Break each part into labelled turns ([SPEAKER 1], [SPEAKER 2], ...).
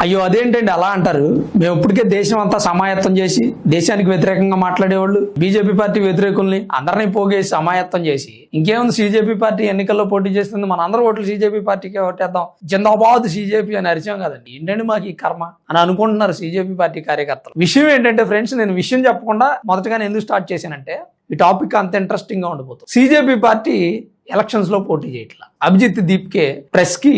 [SPEAKER 1] అయ్యో అదేంటండి అలా అంటారు? మేము ఇప్పటికే దేశం అంతా సమాయత్తం చేసి దేశానికి వ్యతిరేకంగా మాట్లాడేవాళ్ళు బీజేపీ పార్టీ వ్యతిరేకుల్ని అందరినీ పోగేసి సమాయత్తం చేసి ఇంకేముంది, సీజేపీ పార్టీ ఎన్నికల్లో పోటీ చేస్తుంది, మన అందరూ ఓట్లు సీజేపీ పార్టీకే ఓటేద్దాం, జిందాబాద్ సీజేపీ అని అరిచాం కదండి. ఏంటండి మాకు ఈ కర్మ అని అనుకుంటున్నారు సీజేపీ పార్టీ కార్యకర్తలు. విషయం ఏంటంటే ఫ్రెండ్స్, నేను విషయం చెప్పకుండా మొదటగానే ఎందుకు స్టార్ట్ చేశానంటే ఈ టాపిక్ అంత ఇంట్రెస్టింగ్ గా ఉండిపోతుంది. సీజేపీ పార్టీ ఎలక్షన్స్ లో పోటీ చేయట్లా. అభిజిత్ దీప్కే ప్రెస్ కి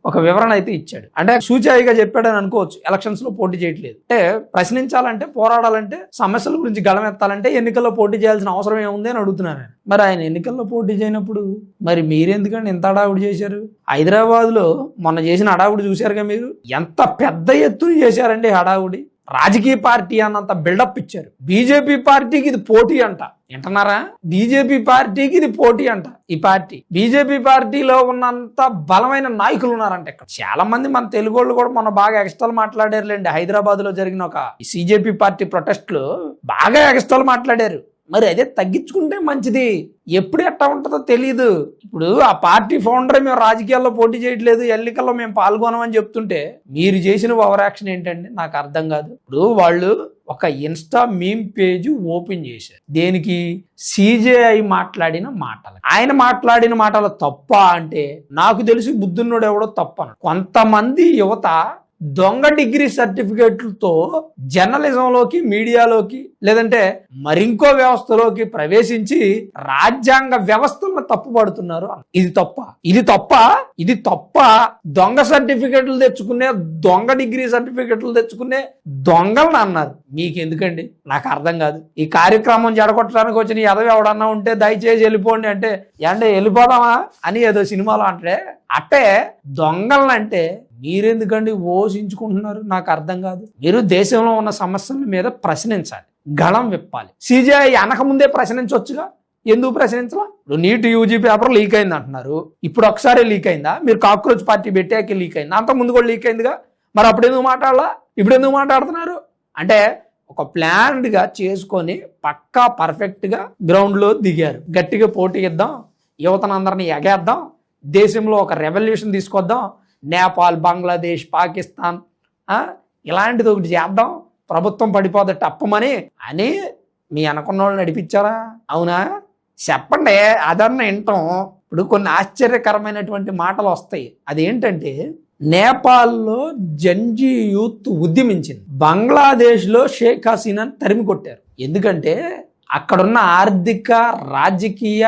[SPEAKER 1] ఒక వివరణ అయితే ఇచ్చాడు. అంటే సూచాయిగా చెప్పాడని అనుకోవచ్చు. ఎలక్షన్స్ లో పోటీ చేయట్లేదు అంటే ప్రశ్నించాలంటే, పోరాడాలంటే, సమస్యల గురించి గళమెత్తాలంటే ఎన్నికల్లో పోటీ చేయాల్సిన అవసరం ఏముంది అని అడుగుతున్నాను. మరి ఆయన ఎన్నికల్లో పోటీ చేయనప్పుడు మరి మీరెందుకంటే ఇంత హడావుడి చేశారు? హైదరాబాద్ లో మొన్న చేసిన హడావుడి చూశారుగా మీరు. ఎంత పెద్ద ఎత్తున చేశారండి హడావుడి. రాజకీయ పార్టీ అన్నంత బిల్డప్ ఇచ్చారు. బీజేపీ పార్టీకి ఇది పోటీ అంట. వింటున్నారా? బీజేపీ పార్టీకి ఇది పోటీ అంట. ఈ పార్టీ బీజేపీ పార్టీలో ఉన్నంత బలమైన నాయకులు ఉన్నారంట. ఇక్కడ చాలా మంది మన తెలుగు వాళ్ళు కూడా మొన్న బాగా ఎక్స్ట్రాలు మాట్లాడారులేండి. హైదరాబాద్ లో జరిగిన ఒక సీజేపీ పార్టీ ప్రొటెస్ట్ లో బాగా ఎక్స్ట్రాలు మాట్లాడారు. మరి అదే తగ్గించుకుంటే మంచిది. ఎప్పుడు ఎట్టా ఉంటుందో తెలియదు. ఇప్పుడు ఆ పార్టీ ఫౌండర్ మేము రాజకీయాల్లో పోటీ చేయట్లేదు, ఎన్నికల్లో మేము పాల్గొనమని చెప్తుంటే మీరు చేసిన ఓవర్ యాక్షన్ ఏంటండి? నాకు అర్థం కాదు. ఇప్పుడు వాళ్ళు ఒక ఇన్స్టా మీమ్ పేజ్ ఓపెన్ చేశారు. దేనికి? సిజేఐ మాట్లాడిన మాటలు. ఆయన మాట్లాడిన మాటలు తప్ప అంటే నాకు తెలిసి బుద్ధున్నోడు ఎవడో తప్పను. కొంతమంది యువత దొంగ డిగ్రీ సర్టిఫికేట్లతో జర్నలిజంలోకి, మీడియాలోకి, లేదంటే మరింకో వ్యవస్థలోకి ప్రవేశించి రాజ్యాంగ వ్యవస్థలను తప్పుపడుతున్నారు. ఇది తప్ప, ఇది తప్ప, ఇది తప్ప. దొంగ సర్టిఫికేట్లు తెచ్చుకునే, దొంగ డిగ్రీ సర్టిఫికేట్లు తెచ్చుకునే దొంగలను అన్నారు. మీకు ఎందుకండి? నాకు అర్థం కాదు. ఈ కార్యక్రమం జడగొట్టడానికి వచ్చిన ఎదవి ఎవడన్నా ఉంటే దయచేసి వెళ్ళిపోండి అంటే అంటే వెళ్ళిపోదామా అని ఏదో సినిమాలో అంటే అట్టే దొంగలనంటే మీరెందుకండి ఓషించుకుంటున్నారు? నాకు అర్థం కాదు. మీరు దేశంలో ఉన్న సమస్యల మీద ప్రశ్నించాలి, గళం విప్పాలి. సిజేఐ అనకముందే ప్రశ్నించవచ్చుగా, ఎందుకు ప్రశ్నించలా? ఇప్పుడు నీట్ యూజీ పేపర్ లీక్ అయింది అంటున్నారు. ఇప్పుడు ఒకసారి లీక్ అయిందా? మీరు కాక్రోచ్ పార్టీ పెట్టాక లీక్ అయిందా? అంత ముందు కూడా లీక్ అయిందిగా. మరి అప్పుడు ఎందుకు మాట్లాడాలా? ఇప్పుడు ఎందుకు మాట్లాడుతున్నారు? అంటే ఒక ప్లాన్డ్ గా చేసుకొని పక్కా పర్ఫెక్ట్ గా గ్రౌండ్ లో దిగారు. గట్టిగా పోటీ ఇద్దాం, యువతనందరినీ ఎగేద్దాం, దేశంలో ఒక రెవల్యూషన్ తీసుకొద్దాం, నేపాల్, బంగ్లాదేశ్, పాకిస్తాన్ ఇలాంటిది ఒకటి చేద్దాం, ప్రభుత్వం పడిపోతే టప్పమని అని మీ అనుకున్న వాళ్ళు నడిపించారా? అవునా? చెప్పండి. అదన్న వింటాం. ఇప్పుడు కొన్ని ఆశ్చర్యకరమైనటువంటి మాటలు వస్తాయి. అదేంటంటే నేపాల్లో జంజీ యూత్ ఉద్యమించింది, బంగ్లాదేశ్లో షేక్ హసీనాని తరిమి కొట్టారు. ఎందుకంటే అక్కడున్న ఆర్థిక, రాజకీయ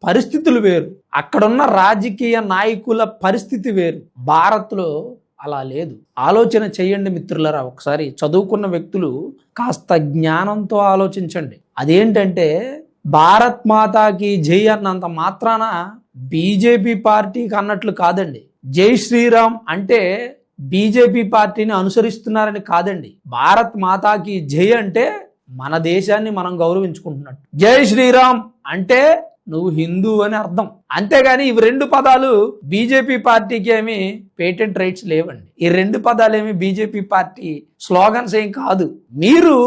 [SPEAKER 1] పరిస్థితులు వేరు, అక్కడున్న రాజకీయ నాయకుల పరిస్థితి వేరు. భారత్లో అలా లేదు. ఆలోచన చేయండి మిత్రులరా. ఒకసారి చదువుకున్న వ్యక్తులు కాస్త జ్ఞానంతో ఆలోచించండి. అదేంటంటే భారత్ మాతాకి జై అన్నంత మాత్రాన బీజేపీ పార్టీకి అన్నట్లు కాదండి. జై శ్రీరామ్ అంటే బీజేపీ పార్టీని అనుసరిస్తున్నారని కాదండి. భారత్ మాతాకి జై అంటే మన దేశాన్ని మనం గౌరవించుకుంటున్నట్టు. జై శ్రీరామ్ అంటే నువ్వు హిందూ అని అర్థం. అంతేగాని ఇవి రెండు పదాలు బీజేపీ పార్టీకి ఏమి పేటెంట్ రైట్స్ లేవండి. ఈ రెండు పదాలు ఏమి బీజేపీ పార్టీ స్లోగన్స్ ఏం కాదు. మీరు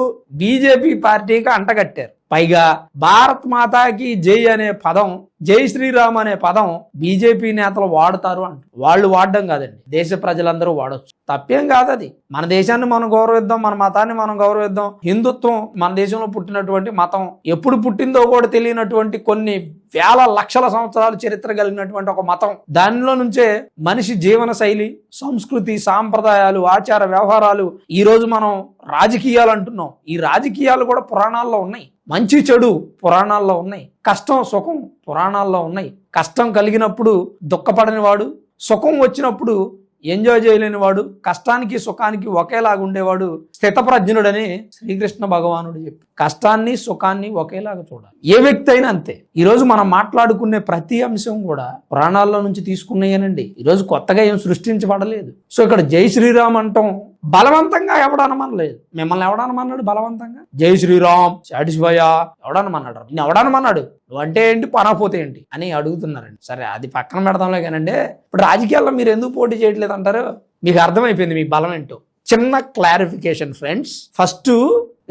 [SPEAKER 1] బీజేపీ పార్టీకి అంటగట్టారు. పైగా భారత్ మాతాకి జై అనే పదం, జై శ్రీరామ్ అనే పదం బీజేపీ నేతలు వాడుతారు అంట. వాళ్ళు వాడడం కాదండి, దేశ ప్రజలందరూ వాడొచ్చు. తప్పేం కాదు. అది మన దేశాన్ని మనం గౌరవిద్దాం, మన మతాన్ని మనం గౌరవిద్దాం. హిందుత్వం మన దేశంలో పుట్టినటువంటి మతం, ఎప్పుడు పుట్టిందో కూడా తెలియనటువంటి కొన్ని వేల లక్షల సంవత్సరాలు చరిత్ర కలిగినటువంటి ఒక మతం. దానిలో నుంచే మనిషి జీవన శైలి, సంస్కృతి, సాంప్రదాయాలు, ఆచార వ్యవహారాలు. ఈ రోజు మనం రాజకీయాలు అంటున్నాం. ఈ రాజకీయాలు కూడా పురాణాల్లో ఉన్నాయి. మంచి చెడు పురాణాల్లో ఉన్నాయి. కష్టం సుఖం పురాణాల్లో ఉన్నాయి. కష్టం కలిగినప్పుడు దుఃఖపడని వాడు, సుఖం వచ్చినప్పుడు ఎంజాయ్ చేయలేని వాడు, కష్టానికి సుఖానికి ఒకేలాగా ఉండేవాడు స్థితప్రజ్ఞుడని శ్రీకృష్ణ భగవానుడు చెప్పి, కష్టాన్ని సుఖాన్ని ఒకేలాగా చూడాలి. ఏ వ్యక్తి అయినా అంతే. ఈరోజు మనం మాట్లాడుకునే ప్రతి అంశం కూడా పురాణాల్లో నుంచి తీసుకున్నాయేనండి. ఈరోజు కొత్తగా ఏం సృష్టించబడలేదు. సో ఇక్కడ జై శ్రీరామ్ అంటాం బలవంతంగా ఎవడనమనలేదు. మిమ్మల్ని ఎవడనమన్నాడు బలవంతంగా? జై శ్రీరామ్ సాటిస్ఫైయా ఎవడనమన్నాడు? నేను ఎవడనమన్నాడు? నువ్వు అంటే ఏంటి, పనకపోతే ఏంటి అని అడుగుతున్నారండి. సరే అది పక్కన పెడతాంలే కానండి. ఇప్పుడు రాజకీయాల్లో మీరు ఎందుకు పోటీ చేయట్లేదు అంటారు? మీకు అర్థమైపోయింది మీ బలం ఏంటో. చిన్న క్లారిఫికేషన్ ఫ్రెండ్స్. ఫస్ట్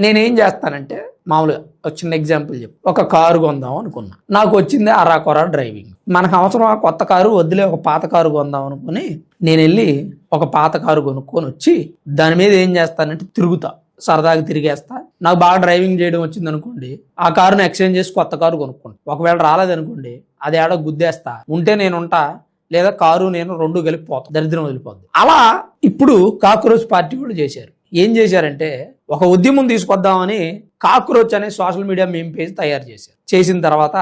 [SPEAKER 1] నేనేం చేస్తానంటే, మామూలుగా ఒక చిన్న ఎగ్జాంపుల్ చెప్పు. ఒక కారు కొందాం అనుకున్నా, నాకు వచ్చింది అరాకొరా డ్రైవింగ్. మనకు అవసరం ఆ కొత్త కారు వద్దులే ఒక పాత కారు కొందాం అనుకుని నేను వెళ్ళి ఒక పాత కారు కొనుక్కొని వచ్చి దాని మీద ఏం చేస్తానంటే తిరుగుతా, సరదాగా తిరిగేస్తా. నాకు బాగా డ్రైవింగ్ చేయడం వచ్చింది అనుకోండి, ఆ కారుని ఎక్స్చేంజ్ చేసి కొత్త కారు కొనుక్కోండి. ఒకవేళ రాలేదనుకోండి అది ఏడో గుద్దేస్తా, ఉంటే నేను ఉంటా, లేదా కారు నేను రెండు కలిపిపోతా, దరిద్రం వదిలిపోద్ది. అలా ఇప్పుడు కాక్రోచ్ పార్టీ కూడా చేశారు. ఏం చేశారంటే ఒక ఉద్యమం తీసుకొద్దామని కాక్రోచ్ అనే సోషల్ మీడియా మీమ్ పేజ్ తయారు చేశారు. చేసిన తర్వాత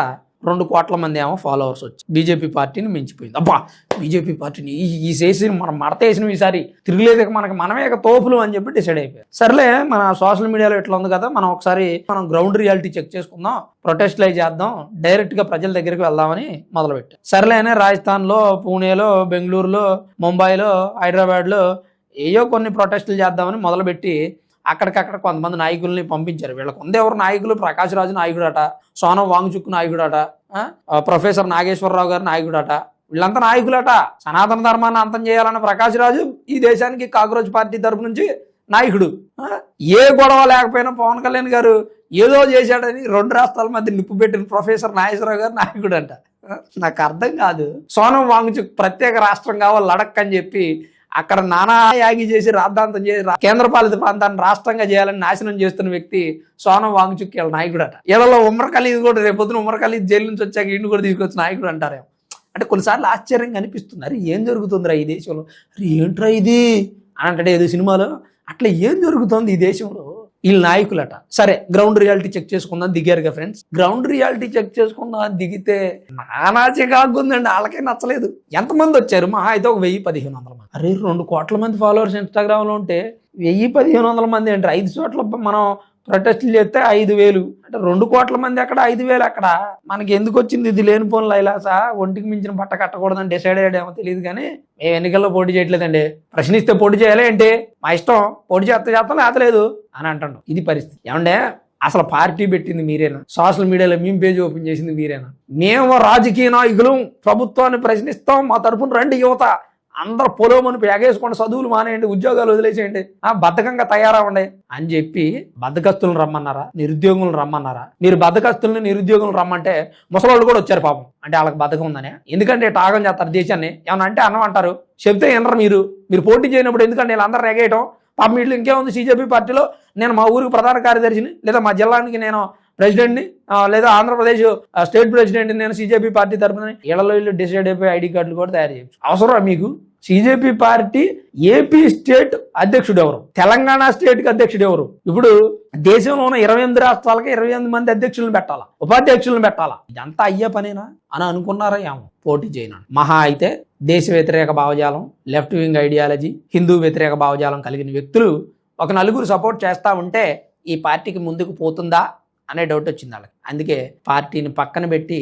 [SPEAKER 1] 2 కోట్ల మంది ఏమో ఫాలోవర్స్ వచ్చి బీజేపీ పార్టీని మించిపోయింది. అబ్బా బీజేపీ పార్టీని ఈ చేసి మనం మడతేసిన ఈసారి తిరగలేదు, మనమే తోపులు అని చెప్పి డిసైడ్ అయిపోయారు. సర్లే మన సోషల్ మీడియాలో ఎట్లా ఉంది కదా, మనం గ్రౌండ్ రియాలిటీ చెక్ చేసుకుందాం, ప్రొటెస్ట్లు అయి చేద్దాం, డైరెక్ట్ గా ప్రజల దగ్గరికి వెళ్దామని మొదలుపెట్టారు. సర్లేనే రాజస్థాన్లో, పూణేలో, బెంగళూరులో, ముంబైలో, హైదరాబాద్లో ఏయో కొన్ని ప్రొటెస్టులు చేద్దామని మొదలుపెట్టి అక్కడికక్కడ కొంతమంది నాయకుల్ని పంపించారు. వీళ్ళకు ఉంది ఎవరు నాయకులు, ప్రకాష్ రాజు నాయకుడట, సోనం వాంగ్చుక్ నాయకుడట, ప్రొఫెసర్ నాగేశ్వరరావు గారు నాయకుడట, వీళ్ళంతా నాయకులట. సనాతన ధర్మాన్ని అంతం చేయాలన్న ప్రకాష్ రాజు ఈ దేశానికి కాక్రోచ్ పార్టీ తరపు నుంచి నాయకుడు. ఏ గొడవ లేకపోయినా పవన్ కళ్యాణ్ గారు ఏదో చేశాడని 2 రాష్ట్రాల మధ్య నిప్పు పెట్టిన ప్రొఫెసర్ నాగేశ్వరరావు గారు నాయకుడు అంట. నాకు అర్థం కాదు. సోనం వాంగ్చుక్ ప్రత్యేక రాష్ట్రం కావాలి లడక్ అని చెప్పి అక్కడ నానా యాగి చేసి రాద్ధాంతం చేసి కేంద్రపాలిత ప్రాంతాన్ని రాష్ట్రంగా చేయాలని నాశనం చేస్తున్న వ్యక్తి సోనం వాంగ్చుక్ వీళ్ళ నాయకుడట. వీళ్ళలో ఉమర్ ఖలీద్ కూడా రేపొద్దున ఉమర్ ఖలీద్ జైలు నుంచి వచ్చాక ఇంటి కూడా తీసుకొచ్చి నాయకుడు అంటారేమో. అంటే కొన్నిసార్లు ఆశ్చర్యంగా అనిపిస్తుంది, అరే ఏం జరుగుతుందిరా ఈ దేశంలో, అరే ఏంట్రా ఇది అని అంటే ఏదో సినిమాలో అట్లా ఏం జరుగుతుంది ఈ దేశంలో, వీళ్ళ నాయకులట. సరే గ్రౌండ్ రియాలిటీ చెక్ చేసుకుందాం దిగారుగా ఫ్రెండ్స్. గ్రౌండ్ రియాలిటీ చెక్ చేసుకుందాం దిగితే నానాచిగా ఉందండి, వాళ్ళకే నచ్చలేదు. ఎంతమంది వచ్చారు? మహా అయితే ఒక 1000-1500 మంది. అరే 2 కోట్ల మంది ఫాలోవర్స్ ఇన్స్టాగ్రామ్ లో ఉంటే 1000-1500 మంది అంటే 5 చోట్ల మనం ప్రొటెస్టులు చేస్తే 5000 అంటే 2 కోట్ల మంది అక్కడ 5000 అక్కడ. మనకి ఎందుకు వచ్చింది ఇది లేని పోన్లు ఐలాస, ఒంటికి మించిన బట్ట కట్టకూడదని డిసైడ్ అయ్యాడేమో తెలియదు. కానీ మేము ఎన్నికల్లో పోటీ చేయట్లేదండి, ప్రశ్నిస్తే పోటీ చేయాలి ఏంటి, మా ఇష్టం, పోటీ చేస్తాం లేతలేదు అని అంటాడు. ఇది పరిస్థితి. ఏమంటే అసలు పార్టీ పెట్టింది మీరేనా? సోషల్ మీడియాలో మేము పేజ్ ఓపెన్ చేసింది మీరేనా? మేము రాజకీయ నాయకులు ప్రభుత్వాన్ని ప్రశ్నిస్తాం, మా తరఫున రండి యువత, అందరూ పొలమని ఎగేసుకోండి, చదువులు మానేయండి, ఉద్యోగాలు వదిలేసేయండి, బద్ధకంగా తయారవ్వండి అని చెప్పి బద్ధకస్తులను రమ్మన్నారా, నిరుద్యోగులను రమ్మన్నారా? మీరు బద్ధకస్తుల్ని నిరుద్యోగులను రమ్మంటే ముసలోళ్ళు కూడా వచ్చారు పాపం. అంటే వాళ్ళకి బద్ధకం ఉందని, ఎందుకంటే టాగం చేస్తారు దేశాన్ని, ఏమన్నా అంటే అన్నం అంటారు, చెప్తే వినరు. మీరు పోటీ చేయనప్పుడు ఎందుకంటే వీళ్ళందరూ ఎగేయటం పాపం. వీళ్ళు ఇంకేముంది, సీజేపీ పార్టీలో నేను మా ఊరికి ప్రధాన కార్యదర్శిని, లేదా మా జిల్లానికి నేను ప్రెసిడెంట్ని, లేదా ఆంధ్రప్రదేశ్ స్టేట్ ప్రెసిడెంట్ని నేను సీజేపీ పార్టీ తరఫున, వీళ్ళు డిసైడ్ అయిపోయి ఐడి కార్డులు కూడా తయారు చేయొచ్చు. అవసరం మీకు? సీజేపీ పార్టీ ఏపీ స్టేట్ అధ్యక్షుడు ఎవరు, తెలంగాణ స్టేట్ కి అధ్యక్షుడు ఎవరు? ఇప్పుడు దేశంలో ఉన్న 28 రాష్ట్రాలకి 28 మంది అధ్యక్షులను పెట్టాలా, ఉపాధ్యక్షులను పెట్టాలా? ఇదంతా అయ్యే పనేనా అని అనుకున్నారా? ఏమో పోటీ చేయను. మహా అయితే దేశ వ్యతిరేక భావజాలం, లెఫ్ట్ వింగ్ ఐడియాలజీ, హిందూ వ్యతిరేక భావజాలం కలిగిన వ్యక్తులు ఒక 4 సపోర్ట్ చేస్తా ఉంటే ఈ పార్టీకి ముందుకు పోతుందా అనే డౌట్ వచ్చింది వాళ్ళకి. అందుకే పార్టీని పక్కన పెట్టి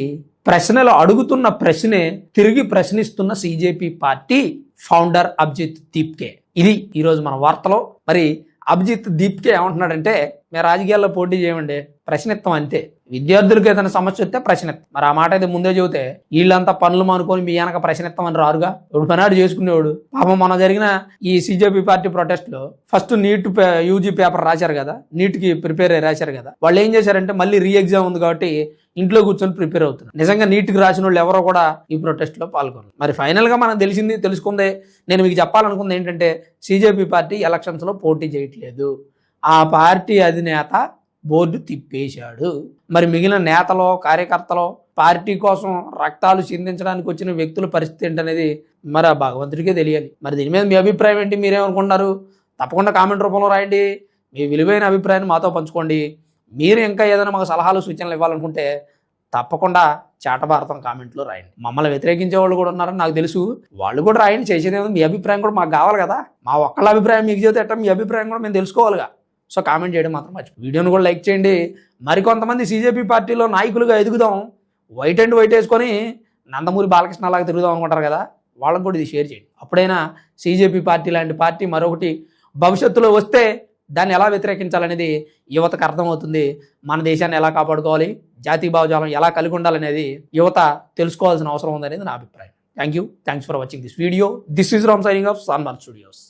[SPEAKER 1] ప్రశ్నలు అడుగుతున్న ప్రశ్నే తిరిగి ప్రశ్నిస్తున్న CJP party founder Abhijit Dipke. ఇది ఈరోజు మన వార్తలో. మరి అభిజిత్ దీప్కే ఏమంటున్నాడంటే, మేము రాజకీయాల్లో పోటీ చేయమండి, ప్రశ్నిస్తాం అంతే. విద్యార్థులకు ఏదైనా సమస్య వస్తే ప్రశ్నిస్తాం. మరి ఆ మాట అయితే ముందే చెబితే వీళ్ళంతా పనులు మానుకొని మీ వెనక ప్రశ్నిస్తామని రారుగా. ఇప్పుడు పనాడు చేసుకునేవాడు. పాపం మన జరిగిన ఈ సీజేపీ పార్టీ ప్రొటెస్ట్ లో ఫస్ట్ నీట్ యూజీ పేపర్ రాశారు కదా, నీట్ కి ప్రిపేర్ అయ్యి రాశారు కదా, వాళ్ళు ఏం చేశారంటే మళ్ళీ రీ ఎగ్జామ్ ఉంది కాబట్టి ఇంట్లో కూర్చొని ప్రిపేర్ అవుతున్నారు. నిజంగా నీట్కి రాసిన వాళ్ళు ఎవరో కూడా ఈ ప్రొటెస్ట్ లో పాల్గొన్నారు. మరి ఫైనల్ గా మనకు తెలుసుకుందే నేను మీకు చెప్పాలనుకుంది ఏంటంటే, సీజేపీ పార్టీ ఎలక్షన్స్ లో పోటీ చేయట్లేదు. ఆ పార్టీ అధినేత బోర్డు తిప్పేశాడు. మరి మిగిలిన నేతలో, కార్యకర్తలో, పార్టీ కోసం రక్తాలు చిందించడానికి వచ్చిన వ్యక్తుల పరిస్థితి ఏంటనేది మరి ఆ భగవంతుడికే తెలియాలి. మరి దీని మీద మీ అభిప్రాయం ఏంటి? మీరేమనుకుంటున్నారు? తప్పకుండా కామెంట్ రూపంలో రాయండి. మీ విలువైన అభిప్రాయాన్ని మాతో పంచుకోండి. మీరు ఇంకా ఏదైనా మాకు సలహాలు, సూచనలు ఇవ్వాలనుకుంటే తప్పకుండా చాటభారతం కామెంట్లో రాయండి. మమ్మల్ని వ్యతిరేకించే వాళ్ళు కూడా ఉన్నారని నాకు తెలుసు, వాళ్ళు కూడా రాయండి. చేసేదేమో మీ అభిప్రాయం కూడా మాకు కావాలి కదా. మా ఒక్కళ్ళ అభిప్రాయం మీకు చేస్తే ఎట్లా, మీ అభిప్రాయం కూడా మేము తెలుసుకోవాలిగా. సో కామెంట్ చేయడం మాత్రం మర్చిపోయి వీడియోని కూడా లైక్ చేయండి. మరికొంతమంది సీజేపీ పార్టీలో నాయకులుగా ఎదుగుదాం, వైట్ అండ్ వైట్ వేసుకొని నందమూరి బాలకృష్ణ లాగా తిరుగుదాం అనుకుంటారు కదా, వాళ్ళకు కూడా ఇది షేర్ చేయండి. అప్పుడైనా సీజేపీ పార్టీ లాంటి పార్టీ మరొకటి భవిష్యత్తులో వస్తే దాన్ని ఎలా వ్యతిరేకించాలనేది యువతకు అర్థమవుతుంది. మన దేశాన్ని ఎలా కాపాడుకోవాలి, జాతీయ భావజాలం ఎలా కలిగి ఉండాలనేది యువత తెలుసుకోవాల్సిన అవసరం ఉందనేది నా అభిప్రాయం. Thanks for watching this video. This is Ram signing off Sanmark studios.